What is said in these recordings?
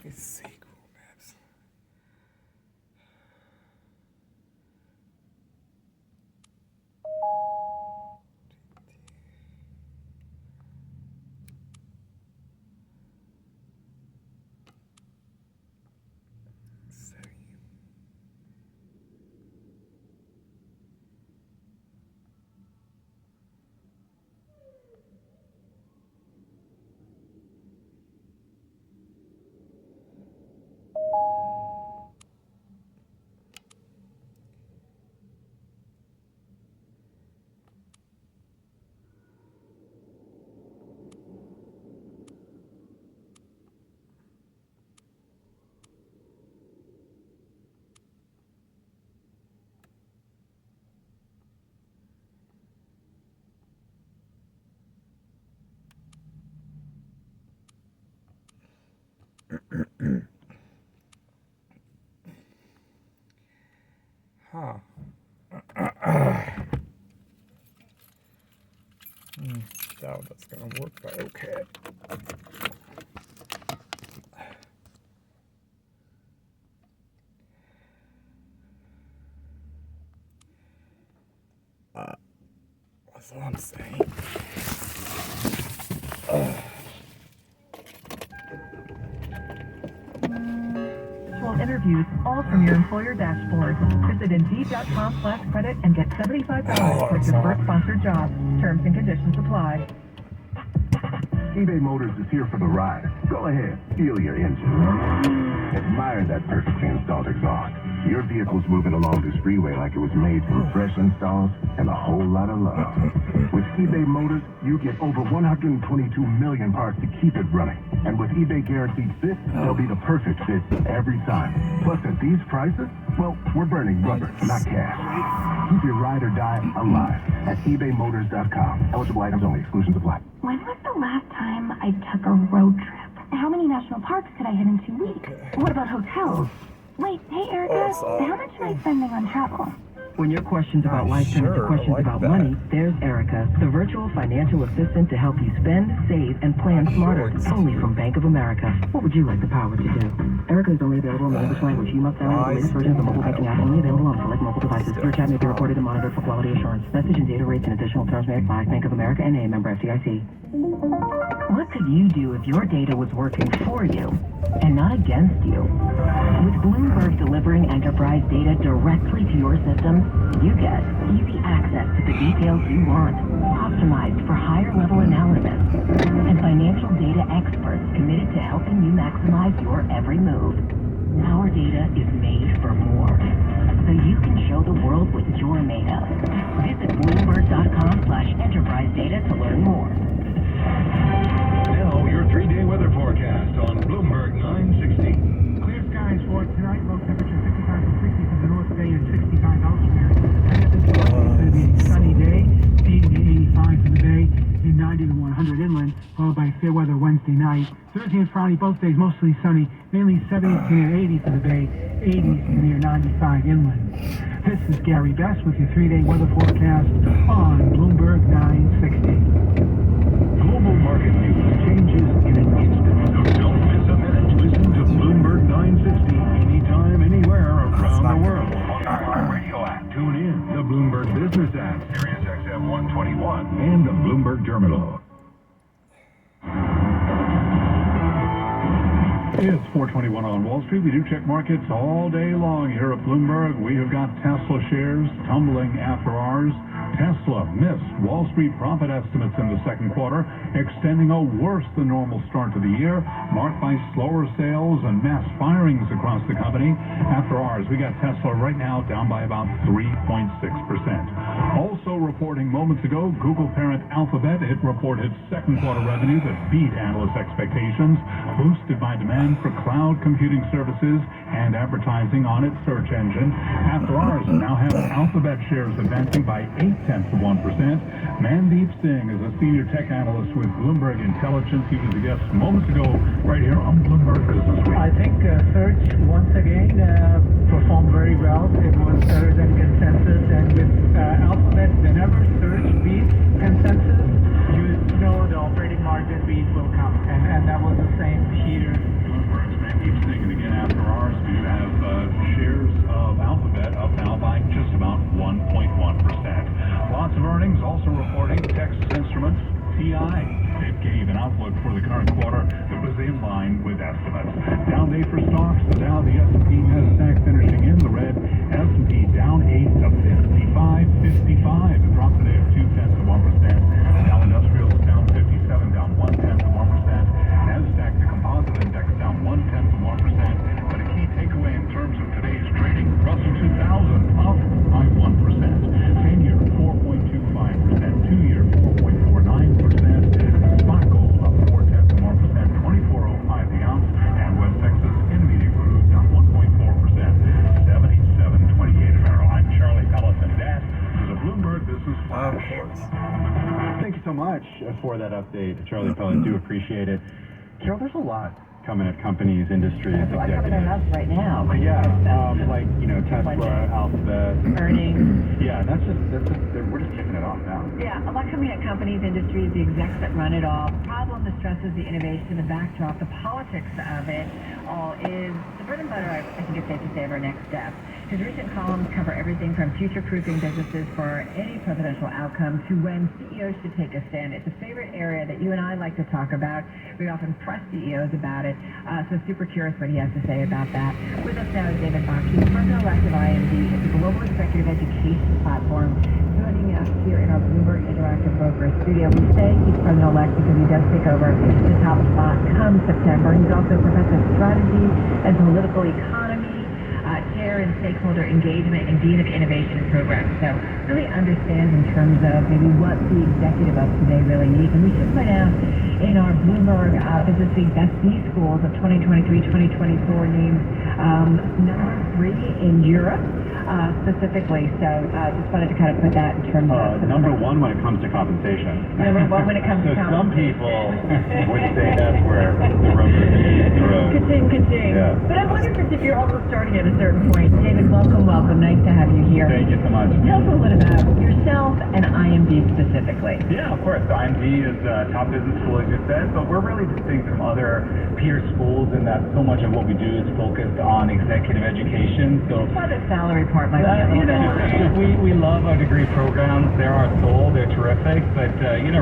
Let's see Google Maps. Huh. Doubt that's gonna work, but okay. That's all I'm saying. Interviews, all from your employer dashboard. Visit Indeed.com/credit and get $75 towards your first sponsored job. Terms and conditions apply. eBay Motors is here for the ride. Go ahead, feel your engine. Admire that perfectly installed exhaust. Your vehicle's moving along this freeway like it was made from fresh installs and a whole lot of love. With eBay Motors, you get over 122 million parts to keep it running. And with eBay Guaranteed Fit, they'll be the perfect fit every time. Plus, at these prices, well, we're burning rubber, not cash. Keep your ride or die alive at ebaymotors.com. Eligible items only. Exclusions apply. When was the last time I took a road trip? How many national parks could I hit in 2 weeks? What about hotels? Wait, hey Erica, how much am I spending on travel? When your questions about life turn into questions about money, there's Erica, the virtual financial assistant to help you spend, save, and plan smarter. Only from Bank of America. What would you like the power to do? Erica is only available in the English language. You must download the latest version of the mobile banking app, only available on select mobile devices. Your chat may be recorded and monitored for quality assurance. Message and data rates and additional terms may apply. Bank of America N.A. member FDIC. What could you do if your data was working for you and not against you? With Bloomberg delivering enterprise data directly to your systems, you get easy access to the details you want, optimized for higher level analysis, and financial data experts committed to helping you maximize your every move. Our data is made for more, so you can show the world what you're made of. Visit Bloomberg.com/enterprise data to learn more. Now, your 3-day weather forecast on Bloomberg 960. Clear skies for tonight. Low temperature 55 to 60 for the North Bay and 65 elsewhere. It's going to be a sunny day, 80 to 85 for the Bay, and 90 to 100 inland, followed by fair weather Wednesday night. Thursday and Friday, both days mostly sunny, mainly 70 to near 80 for the Bay, 80s to near 95 inland. This is Gary Best with your 3-day weather forecast on Bloomberg 960. Global market news changes in an instant, so don't miss a minute. Listen to Bloomberg 960 anytime, anywhere around the world. On our radio app. Tune in the Bloomberg Business app, Sirius XM 121, and the Bloomberg Terminal. It's 4:21 on Wall Street. We do check markets all day long here at Bloomberg. We have got Tesla shares tumbling after ours. Tesla missed Wall Street profit estimates in the second quarter, extending a worse than normal start to the year, marked by slower sales and mass firings across the company. After ours, we got Tesla right now down by about 3.6%. Also reporting moments ago, Google parent Alphabet, it reported second quarter revenue that beat analyst expectations, boosted by demand for cloud computing services and advertising on its search engine. After ours, now have Alphabet shares advancing by 0.8%. Mandeep Singh is a senior tech analyst with Bloomberg Intelligence. He was a guest moments ago right here on Bloomberg Business Week. I think search once again performed very well. It was better than consensus, and with Alphabet, whenever search beats consensus, you know the operating margin beat will come, and that was the same here. Bloomberg's man keeps singing again after ours. We do have shares of Alphabet up now by just about 1.1%. Lots of earnings also reporting. Texas Instruments, TI. It gave an outlook for the current quarter that was in line with estimates. Down day for stocks. The Dow, the S&P, Nasdaq finishing in the red. S&P down 8 to 55.55. A drop today of 0.2%. Dow Industrials down 57, down 0.1%. Nasdaq, the composite index, down 0.1%. But a key takeaway in terms of today's trading: Russell 2000 up by 1%. 10-year 4.25%. 2-year 4.49%. Spot gold up 0.4%. 24.05 the ounce. And West Texas Intermediate crude down 1.4%. 77.28 a barrel. I'm Charlie Pelleton. That is a Bloomberg Business Flash. Of course. Thank you so much for that update, Charlie Pellet. Do appreciate it. Carol, there's a lot coming at companies, industries, executives. right now. Yeah, like, Tesla, Alphabet. Earnings. Yeah, we're just kicking it off now. Yeah, a lot coming at companies, industries, the execs that run it all. The problem, the stresses, the innovation, the backdrop, the politics of it all is the bread and butter, I think it's safe to say, of our next step. His recent columns cover everything from future-proofing businesses for any presidential outcome to when CEOs should take a stand. It's a favorite area that you and I like to talk about. We often press CEOs about it, so super curious what he has to say about that. With us now is David Bach. He's president-elect of IMB. It's a global executive education platform. Joining us here in our Bloomberg Interactive Broker studio. We say he's president-elect because he does take over the top spot come September. He's also professor of strategy and political economy, chair in stakeholder engagement, and dean of innovation programs. So really understands in terms of maybe what the executive of today really needs. And we should point out in our Bloomberg Business Week Best B Schools of 2023-2024 named number 3 in Europe. Specifically, so just wanted to kind of put that in terms of number 1 when it comes to compensation. Number 1 when it comes to compensation. Some people would say that's where the rubber meets the road. Ka-ching. Yeah. But I wonder if you're also starting at a certain point. David, welcome. Nice to have you here. Thank you so much. Tell us a little bit about yourself and IMB specifically. Yeah, of course. So IMB is a top business school, as you said, but we're really distinct from other peer schools in that so much of what we do is focused on executive education. So why the salary part might be a little bit. we love our degree programs. They're our soul. They're terrific. But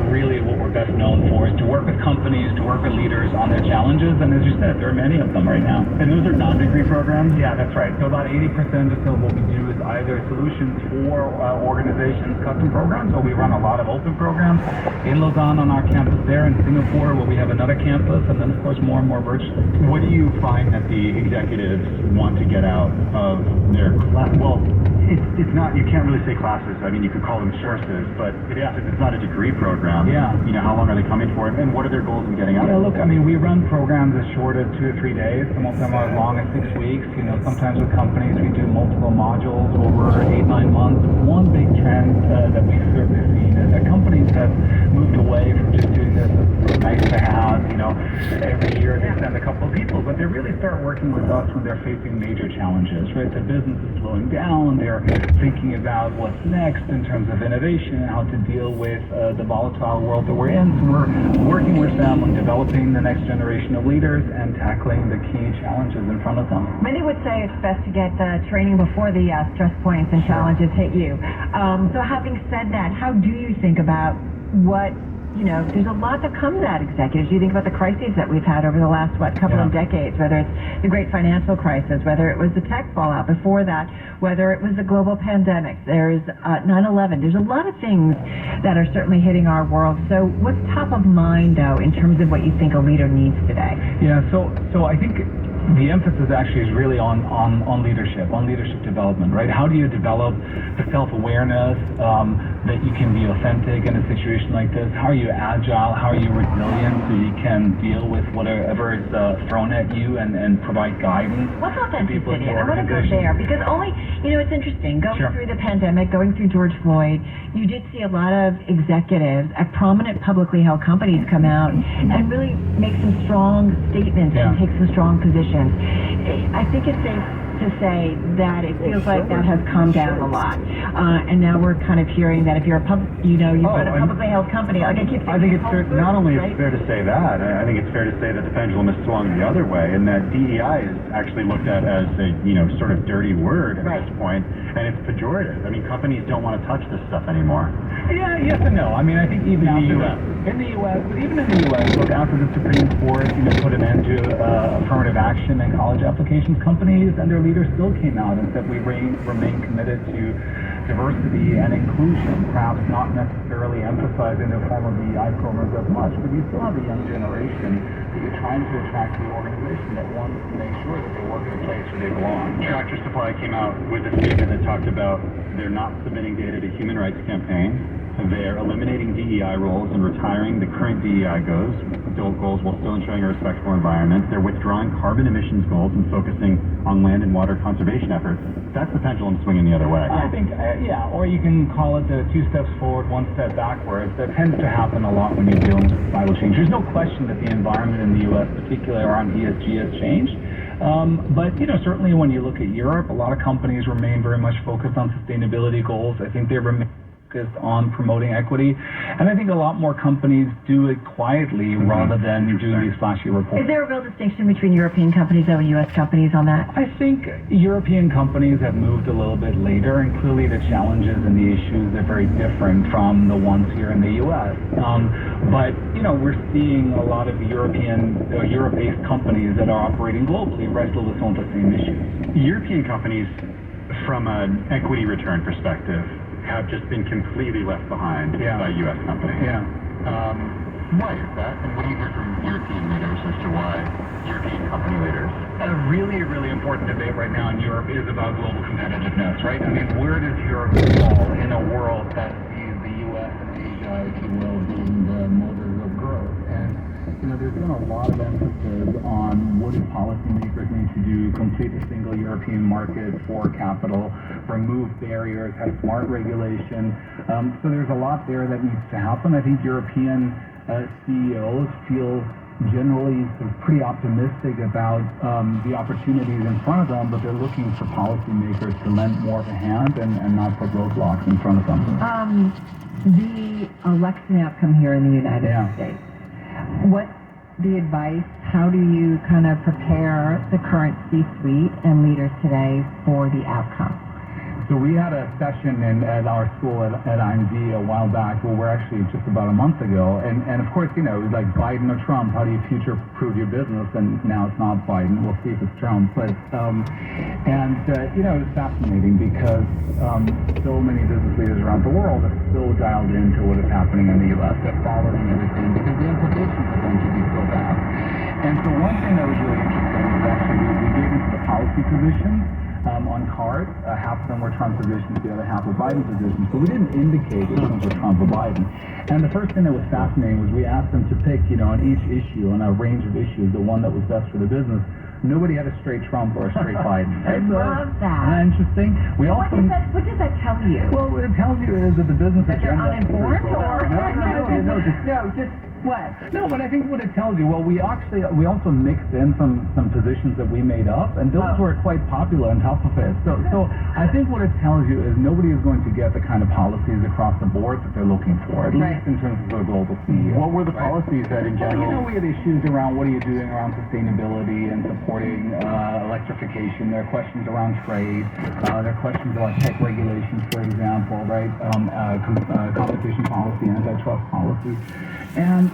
really what we're best known for is to work with companies, to work with leaders on their challenges. And as you said, there are many of them right now. And those are non-degree programs? Yeah, that's right. So about 80% or so of what we do is either solutions for organizations, custom programs, or we run a lot of open programs in Lausanne on our campus there, in Singapore where we have another campus, and then of course more and more virtually. What do you find that the executives want to get out of their class? Well, it's not, you can't really say classes. I mean, you could call them courses, but it's not a degree program. Yeah. How long are they coming for, and what are their goals in getting out? Yeah, look, I mean, we run programs as short as 2 to 3 days. Some of them are as long as 6 weeks. Sometimes with companies we do multiple modules over 8-9 months. One big trend that we've certainly seen is that companies have moved away from just doing this as nice to have. Every year they send a couple of people, but they really start working with us when they're facing major challenges, right? The business is slowing down. They're thinking about what's next in terms of innovation and how to deal with the volatile world that we're in. So we're working with them on developing the next generation of leaders and tackling the key challenges in front of them. Many would say it's best to get training before the stress points and challenges hit you. So having said that, how do you think about what there's a lot that comes at executives. You think about the crises that we've had over the last, couple of decades, whether it's the great financial crisis, whether it was the tech fallout before that, whether it was the global pandemic, there's 9/11. There's a lot of things that are certainly hitting our world. So what's top of mind, though, in terms of what you think a leader needs today? Yeah, so I think the emphasis actually is really on leadership development, right? How do you develop the self-awareness that you can be authentic in a situation like this? How are you agile? How are you resilient so you can deal with whatever is thrown at you and provide guidance? What's to people in authenticity? your I want to go organization? there because it's interesting. Going through the pandemic, going through George Floyd, you did see a lot of executives at prominent publicly held companies come out and really make some strong statements and take some strong positions. I think it's safe to say that it feels like that has calmed down a lot, and now we're kind of hearing that if you're a you've got a publicly held company. Like I think it's fair, not only is it fair to say that, I think it's fair to say that the pendulum has swung the other way, and that DEI is actually looked at as a sort of dirty word at this point, and it's pejorative. I mean, companies don't want to touch this stuff anymore. Yeah, yes and no. I mean, I think even in the U.S., but even in the U.S., look, after the Supreme Court, put an end to affirmative action in college applications, companies and their leaders still came out and said we remain committed to diversity and inclusion, perhaps not necessarily emphasizing the former DEI programs as much, but you still have a young generation that you're trying to attract to the organization that wants to make sure that they work in a place where they belong. Tractor Supply came out with a statement that talked about they're not submitting data to Human Rights Campaign. They're eliminating DEI roles and retiring the current DEI goals while still ensuring a respectful environment. They're withdrawing carbon emissions goals and focusing on land and water conservation efforts. That's the pendulum swinging the other way. I think, or you can call it the 2 steps forward, 1 step backwards. That tends to happen a lot when you're dealing with societal change. There's no question that the environment in the U.S., particularly around ESG, has changed. But certainly when you look at Europe, a lot of companies remain very much focused on sustainability goals. I think they remain focused on promoting equity, and I think a lot more companies do it quietly rather than doing these flashy reports. Is there a real distinction between European companies and U.S. companies on that? I think European companies have moved a little bit later, and clearly the challenges and the issues are very different from the ones here in the U.S. But we're seeing a lot of Europe-based companies that are operating globally wrestle with some of the same issues. European companies, from an equity return perspective, have just been completely left behind by U.S. companies. Why is that? And what do you hear from European leaders as to why European company leaders? A really important debate right now in Europe is about global competitiveness, right? I mean, where does Europe fall in a world that sees the U.S. and Asia, if you will, being the motors of growth? And there's been a lot of emphasis on what do policymakers need to do, complete a single European market for capital, remove barriers, have smart regulation. So there's a lot there that needs to happen. I think European CEOs feel generally pretty optimistic about the opportunities in front of them, but they're looking for policymakers to lend more of a hand and not put roadblocks in front of them. The election outcome here in the United States. What's the advice? How do you kind of prepare the current C-suite and leaders today for the outcome? So we had a session at our school at IMD a while back, well, we're actually just about a month ago, and of course, it was like Biden or Trump, how do you future-proof your business? And now it's not Biden, we'll see if it's Trump, but, it was fascinating because so many business leaders around the world are still dialed into what is happening in the U.S., they're following everything because the implications are going to be so vast. And so one thing that was really interesting was actually we gave into the policy positions on cards. Half of them were Trump positions, the other half were Biden positions. But we didn't indicate which ones were Trump or Biden. And the first thing that was fascinating was we asked them to pick, on each issue, on a range of issues, the one that was best for the business. Nobody had a straight Trump or a straight Biden. I love that. Isn't that interesting? What does that tell you? Well, what it tells you is that the business that agenda... That they're uninformed, or... No, just what? No, but I think what it tells you, well, we also mixed in some positions that we made up, and those were quite popular on top of it. So I think what it tells you is nobody is going to get the kind of policies across the board that they're looking for, at least in terms of the global CEO. What were the policies that in general... we had issues around what are you doing around sustainability and supporting electrification. There are questions around trade. There are questions about tech regulations, for example, right? Competition policy, antitrust policy. And,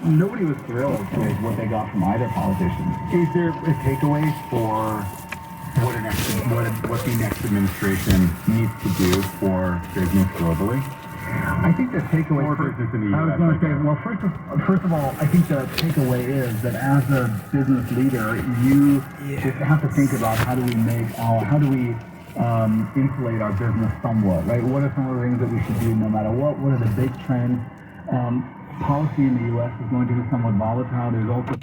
nobody was thrilled with what they got from either politician. Is there a takeaway for what the next administration needs to do for business globally? I think the takeaway for business in the U.S. I was going to say, well, first of all, I think the takeaway is that as a business leader, you just have to think about how do we insulate our business somewhat, right? What are some of the things that we should do no matter what? What are the big trends? Policy in the U.S. is going to be somewhat volatile. There's also